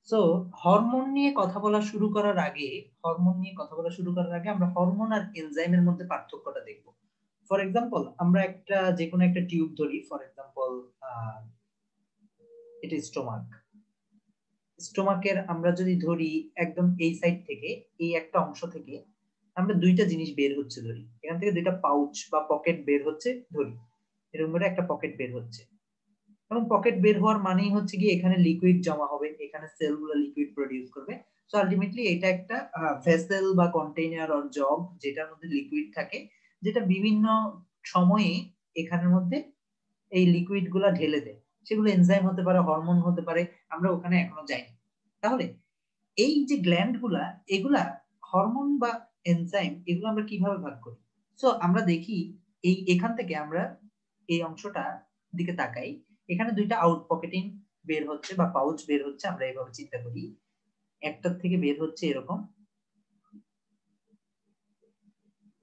So hormone নিয়ে কথা বলা শুরু করার আগে আমরা হরমোন আর এনজাইমের মধ্যে পার্থক্যটা দেখব। ফর এক্সাম্পল আমরা যে কোনো একটা টিউব ধরি, ফর এক্সাম্পল এটা স্টোমাকের আমরা যদি ধরি একদম এই সাইড থেকে, এই একটা অংশ থেকে আমরা দুইটা জিনিস বের হচ্ছে ধরি, এখান থেকে দুইটা পাউচ বা পকেট বের হচ্ছে ধরি, এরকম করে একটা পকেট বের হচ্ছে। এবং পকেট বের হওয়ার মানেই হচ্ছে কি এখানে লিকুইড জমা হবে, এখানে সেলগুলো লিকুইড প্রডিউস করবে। সো আলটিমেটলি এটা একটা ভেসেল বা কন্টেইনার অর জগ, যেটার মধ্যে লিকুইড থাকে, যেটা বিভিন্ন সময়ে এখানের মধ্যে এই লিকুইড গুলা ঢেলে দেয়। সেগুলো এনজাইম হতে পারে, হরমোন হতে পারে, আমরা ওখানে এখনো যাইনি। তাহলে এই যে গ্ল্যান্ড গুলা, এগুলা হরমোন বা এনজাইম, এগুলো আমরা কিভাবে ভাগ করি? সো আমরা দেখি এখান থেকে আমরা এই অংশটা দিকে তাকাই, এখানে দুইটা আউট পকেটিং বের হচ্ছে বা পাউচ বের হচ্ছে, আমরা এইভাবে চিন্তা করি। একটার থেকে বের হচ্ছে এরকম,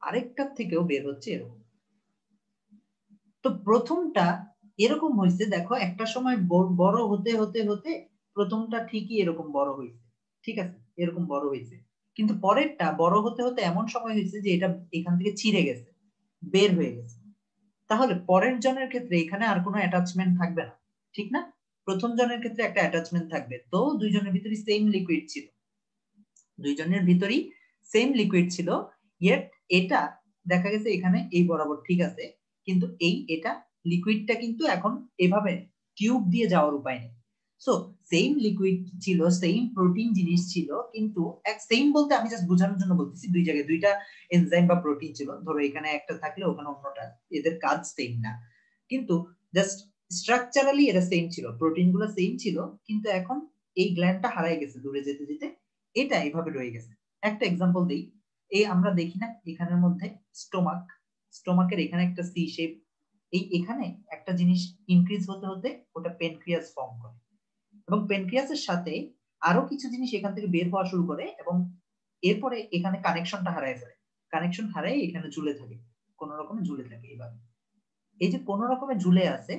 আরেকটার থেকেও বের হচ্ছে এরকম। তো প্রথমটা এরকম হয়েছে, দেখো একটা সময় বড় হতে হতে হতে প্রথমটা ঠিকই এরকম বড় হয়েছে, ঠিক আছে, এরকম বড় হয়েছে। কিন্তু পরেরটা বড় হতে হতে এমন সময় হয়েছে যে এটা এখান থেকে ছিঁড়ে গেছে, বের হয়ে গেছে। তাহলে পরের জনের ক্ষেত্রে এখানে আর কোনো অ্যাটাচমেন্ট থাকবে না, ঠিক না? প্রথম জনের ক্ষেত্রে একটা অ্যাটাচমেন্ট থাকবে। তো দুইজনের ভিতরে সেম লিকুইড ছিল, দুইজনের ভিতরেই সেম লিকুইড ছিল, ইয়েট এটা দেখা গেছে এখানে এই বরাবর ঠিক আছে, কিন্তু এটা লিকুইডটা কিন্তু এখন এভাবে টিউব দিয়ে যাওয়ার উপায় নেই। সো সেম লিকুইড ছিল, সেম প্রোটিন জিনিস ছিল, কিন্তু এক সেম বলতে আমি জাস্ট বোঝানোর জন্য বলতেছি, দুই জায়গায় দুইটা এনজাইম বা প্রোটিন ছিল, ধরো এখানে একটা থাকলে ওখানে অন্যটা, এদের কাজ সেম না, কিন্তু জাস্ট স্ট্রাকচারালি এটা সেম ছিল, প্রোটিন গুলো সেম ছিল, কিন্তু এখন এই গ্ল্যান্ডটা হারাই গেছে দূরে যেতে যেতে, এটা এইভাবে রয়ে গেছে। একটা এক্সাম্পল দিই, আমরা দেখি না এখানের মধ্যে স্টোমাকের এখানে একটা সি শেপ, এখানে একটা জিনিস ইনক্রিজ হতে হতে ওটা পেনক্রিয়াস ফর্ম করে, এবং পেনক্রিয়াসের সাথে আরো কিছু জিনিস এখান থেকে বের হওয়া শুরু করে, এবং এরপরে এখানে কানেকশনটা হারায় ফেলে, কানেকশন হারাই এখানে ঝুলে থাকে, কোন রকমে ঝুলে থাকে। এইভাবে এই যে কোন রকমে ঝুলে আছে,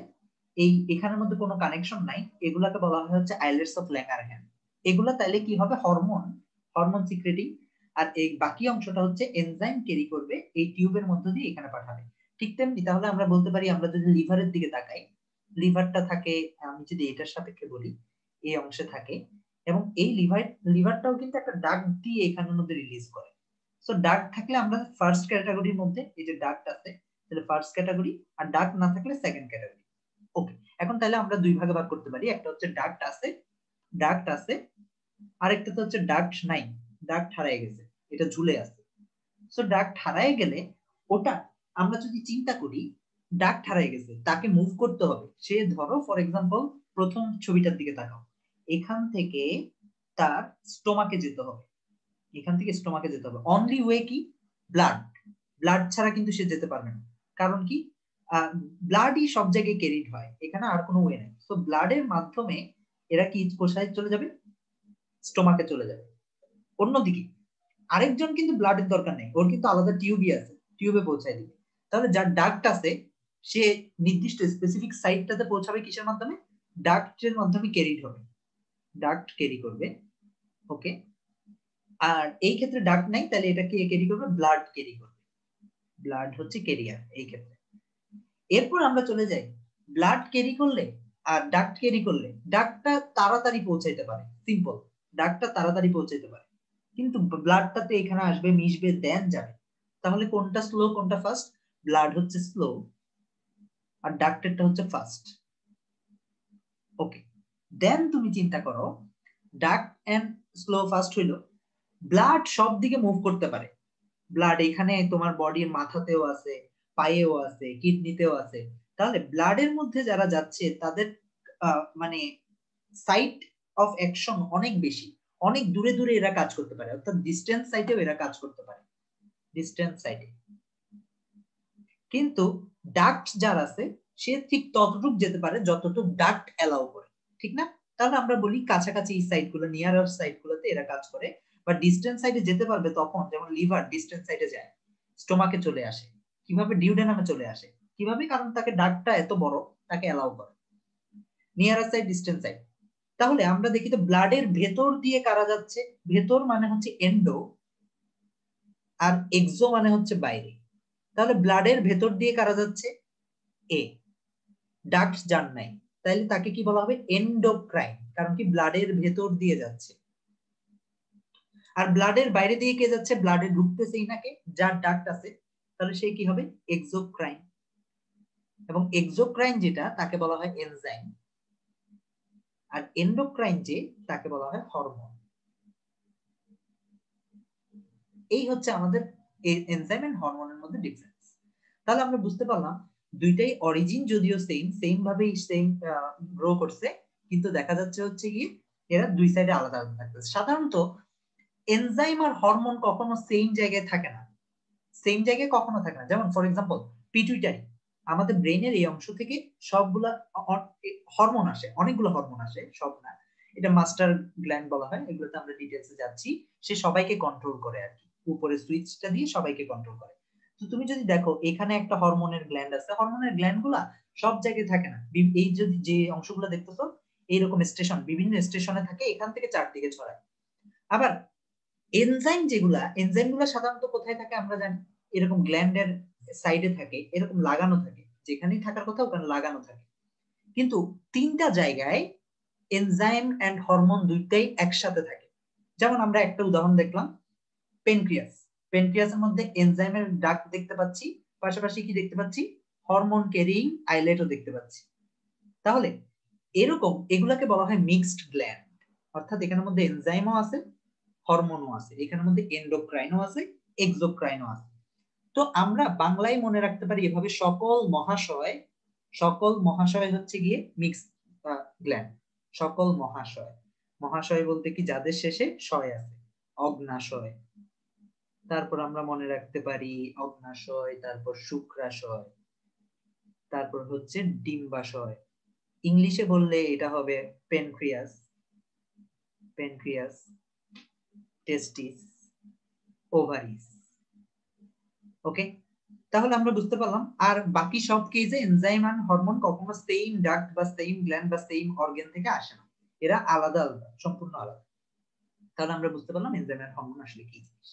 এখানের মধ্যে কোনো কানেকশন নাই, এগুলাকে বলা হয় হচ্ছে আইলেটস অফ ল্যাঙ্গারহ্যাম। এগুলা তাইলে কি হবে? Hormone, hormone secreting. আর এই বাকি অংশটা হচ্ছে এনজাইম ক্যারি করবে, এই টিউবের মধ্য দিয়ে এখানে পাঠাবে। ঠিক তেমনি তাহলে আমরা বলতে পারি, আমরা যদি লিভারের দিকে তাকাই, লিভারটা থাকে, আমি যদি এটার সাপেক্ষে বলি, এই অংশে থাকে, এবং এই লিভারটাও কিন্তু একটা ডাক্ট দিয়ে এখানের মধ্যে রিলিজ করে। সো ডাক্ট থাকলে আমরা ফার্স্ট ক্যাটাগরির মধ্যে, এই যে ডাক্ট আছে তাহলে ফার্স্ট ক্যাটাগরি, আর ডাক্ট না থাকলে সেকেন্ড ক্যাটাগরি। ওকে, এখন তাহলে আমরা দুই ভাগে ভাগ করতে পারি, একটা হচ্ছে ডাক্ট আছে, আরেকটা তো হচ্ছে ডাক্ট নাই, ডাক্ট হারায় গেছে, এটা ঝুলে আছে। সো ডাক্ট হারায় গেলে ওটা আমরা যদি চিন্তা করি, ডাক্ট হারায় গেছে, তাকে মুভ করতে হবে। সে ধরো ফর এক্সাম্পল প্রথম ছবিটার দিকে তাকাও, এখান থেকে তার স্টোমাকে যেতে হবে, এখান থেকে স্টোমাকে যেতে হবে। অনলি ওয়ে কি? ব্লাড। ব্লাড ছাড়া কিন্তু সে যেতে পারবে না, কারণ কি ব্লাডই সব জায়গায় ক্যারিড হয়, এখানে আর কোনো ওয়ে নেই। সো ব্লাডের মাধ্যমে এরা কি কোথায় চলে যাবে? স্টোমাকে চলে যাবে। অন্যদিকে আরেকজন কিন্তু ব্লাডের দরকার নেই, ওর কিন্তু আলাদা টিউবই আছে, টিউবে পৌঁছায় দিবে। তাহলে যার ডাক্ট আছে সে নির্দিষ্ট স্পেসিফিক সাইটটাতে পৌঁছাবে কিসের মাধ্যমে? ডাক্টের মাধ্যমে ক্যারিড হবে, ডাক্ট ক্যারি করবে। ওকে, আর এই ক্ষেত্রে ডাক্ট নাই, তাহলে এটা কে ক্যারি করবে? ব্লাড ক্যারি করবে, ব্লাড হচ্ছে ক্যারিয়ার এই ক্ষেত্রে। এরপর আমরা চলে যাই, ব্লাড ক্যারি করলে আর ডাক্ট ক্যারি করলে ডাক্টটা তাড়াতাড়ি পৌঁছাইতে পারে, সিম্পল, ডাক্টটা তাড়াতাড়ি পৌঁছাইতে পারে, কিন্তু ব্লাডটাতে এখানে আসবে, মিশবে, দেন যাবে। তাহলে কোনটা স্লো কোনটা ফাস্ট? ব্লাড হচ্ছে স্লো আর ডাক্টেরটা হচ্ছে ফাস্ট। ওকে, দেন তুমি চিন্তা করো, ডাক্ট এন্ড স্লো ফাস্ট হইলো, ব্লাড সব দিকে মুভ করতে পারে, ব্লাড এখানে তোমার বডির মাথাতেও আছে, পায়েও আছে, কিডনিতেও আছে। তাহলে ব্লাডের মধ্যে যারা যাচ্ছে তাদের মানে সাইট অফ অ্যাকশন অনেক বেশি, অনেক দূরে দূরে এরা কাজ করতে পারে, অর্থাৎ ডিস্টেন্স সাইটেও এরা কাজ করতে পারে, ডিস্টেন্স সাইটে। কিন্তু ডাক্ট যার আছে সে ঠিক ততটুক যেতে পারে যতটুক ডাক্ট অ্যালাউ করে, ঠিক না? তাহলে আমরা বলি কাছাকাছি এই সাইট গুলো, নিয়ারার সাইট গুলোতে এরা কাজ করে, বা ডিস্টেন্স সাইডে যেতে পারবে তখন, যেমন লিভার ডিস্টেন্স সাইডে যায়, স্টোমাকে চলে আসে, কিভাবে? ডিউডেনামে চলে আসে, কিভাবে? কারণ তাকে ডাক্টটা এত বড়, তাকে অ্যালাউ করে। নিয়ারার সাইড, ডিস্টেন্স সাইড। তাহলে আমরা দেখি তো ব্লাডের ভেতর দিয়ে কারা যাচ্ছে, ভেতর মানে হচ্ছে এন্ডো, আর এক্সো মানে হচ্ছে বাইরে। তাহলে ব্লাডের ভেতর দিয়ে কারা যাচ্ছে, এ, ডাক্ট যার নাই, তাইলে তাকে কি বলা হবে, এন্ডোক্রাইন, কারণ কি ব্লাডের ভেতর দিয়ে যাচ্ছে। আর ব্লাডের বাইরে দিয়ে কে যাচ্ছে, ব্লাডে ঢুকতেছেই নাকে, যার ডাক্ট আছে, তাহলে সে কি হবে, এক্সোক্রাইন। এবং এক্সোক্রাইন যেটা তাকে বলা হয় এনজাইম, আর এন্ডোক্রাইন যে তাকে বলা হয় হরমোন। এই হচ্ছে আমাদের এনজাইম এন্ড হরমোনের মধ্যে ডিফারেন্স। তাহলে আমরা বুঝতে পারলাম দুইটাই অরিজিন যদিও সেম ভাবেই গ্রো করছে, কিন্তু দেখা যাচ্ছে হচ্ছে কি এরা দুই সাইডে আলাদা আলাদা থাকতেছে। সাধারণত এনজাইম আর হরমোন কখনো সেম জায়গায় থাকে না, সেম জায়গায় কখনো থাকে না। যেমন ফর এক্সাম্পল পিটুইটারি, আমাদের ব্রেনের এই অংশ থেকে সবগুলা হরমোন আসে, অনেকগুলো হরমোন আসে, সব না, এটা মাস্টার গ্ল্যান্ড বলা হয়, এগুলোতে আমরা ডিটেলসে যাচ্ছি। সে সবাইকে কন্ট্রোল করে আর কি, উপরে সুইচটা দিয়ে সবাইকে কন্ট্রোল করে। তো তুমি যদি দেখো এখানে একটা হরমোনের গ্ল্যান্ড আছে, হরমোনের গ্ল্যান্ড গুলা সব জায়গায় থাকে না, এই যদি যে অংশগুলো দেখতেছো এইরকম স্টেশন, বিভিন্ন স্টেশনে থাকে, এখান থেকে চারদিকে ছড়ায়। আবার এনজাইম গুলা সাধারণত কোথায় থাকে আমরা জানি, এরকম গ্ল্যান্ডের সাইডে থাকে, এরকম লাগানো থাকে, যেখানেই থাকার কথা ওখানে লাগানো থাকে। কিন্তু তিনটা জায়গায় এনজাইম এন্ড হরমোন দুইটাই একসাথে থাকে। যেমন আমরা একটা উদাহরণ দেখলাম, পেনক্রিয়াস, পেনক্রিয়াসের মধ্যে এনজাইমের ডাক্ট দেখতে পাচ্ছি, পাশাপাশি কি দেখতে পাচ্ছি, হরমোন ক্যারিং আইলেটও দেখতে পাচ্ছি। তাহলে এরকম এগুলাকে বলা হয় মিক্সড গ্ল্যান্ড, অর্থাৎ এখানের মধ্যে এনজাইমও আছে, হরমোনও আছে, এখানের মধ্যে এন্ডোক্রাইনও আছে, এক্সোক্রাইনও আছে। তো আমরা বাংলায় মনে রাখতে পারি এভাবে, সকল মহাশয় হচ্ছে গিয়ে মিক্স গ্ল্যান্ড, সকল মহাশয়, মহাশয় বলতে কি যাদের শেষে শয় আছে, অগ্নাশয়। তারপর আমরা মনে রাখতে পারি অগ্নাশয়, তারপর শুক্রাশয়, তারপর হচ্ছে ডিম্বাশয়। ইংলিশে বললে এটা হবে পেনক্রিয়াস, প্যানক্রিয়াস, টেস্টিস, ওভারিস। ওকে, তাহলে আমরা বুঝতে পারলাম। আর বাকি সব কেসে এনজাইম আর হরমোন কখনো সেম ডাক্ট বা সেম গ্ল্যান্ড বা সেম অর্গান থেকে আসে না, এরা আলাদা আলাদা, সম্পূর্ণ আলাদা। তাহলে আমরা বুঝতে পারলাম এনজাইম আর হরমোন আসলে কি জিনিস।